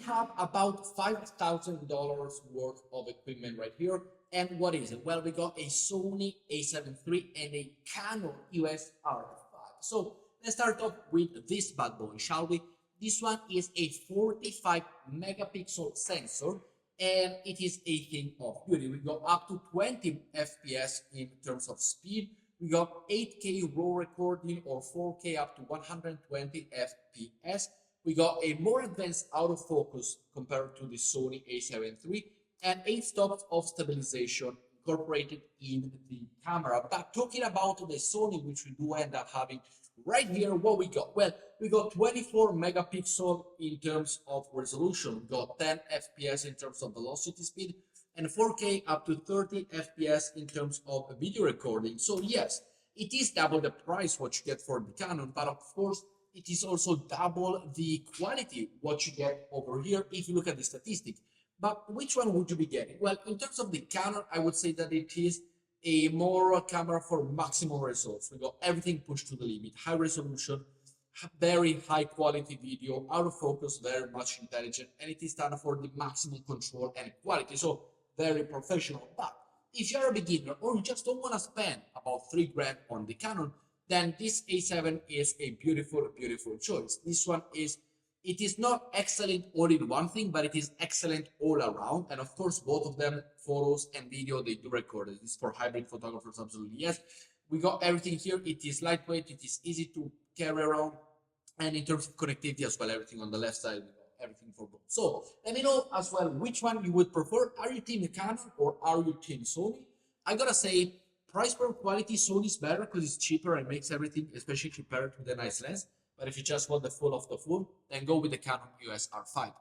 have about $5,000 worth of equipment right here. And what is it? Well, we got a Sony a7 III and a Canon EOS R5. So let's start off with this bad boy, shall we? This one is a 45 megapixel sensor, and it is a thing of beauty. We go up to 20 FPS in terms of speed. We got 8K raw recording or 4K up to 120 FPS. We got a more advanced autofocus compared to the Sony a7 III and 8 stops of stabilization incorporated in the camera. But talking about the Sony, which we do end up having right here, what we got? Well, we got 24 megapixel in terms of resolution. We got 10 FPS in terms of velocity speed and 4K up to 30 FPS in terms of video recording. So yes, it is double the price what you get for the Canon, but of course, it is also double the quality what you get over here if you look at the statistic. But which one would you be getting? Well, in terms of the Canon, I would say that it is a more camera for maximum results. We got everything pushed to the limit, high resolution, very high quality video, autofocus, very much intelligent, and it is done for the maximum control and quality. So very professional. But if you're a beginner or you just don't want to spend about $3,000 on the Canon, then this A7 is a beautiful, beautiful choice. This one is, it is not excellent all in one thing, but it is excellent all around. And of course, both of them, photos and video, they do record it. This is for hybrid photographers, absolutely yes. We got everything here. It is lightweight, it is easy to carry around. And in terms of connectivity as well, everything on the left side, everything for both. So let me know as well which one you would prefer. Are you team Canon or are you team Sony? I gotta say, price per quality, Sony is better because it's cheaper and makes everything, especially compared to the nice lens. But if you just want the full of the full, then go with the Canon EOS R5.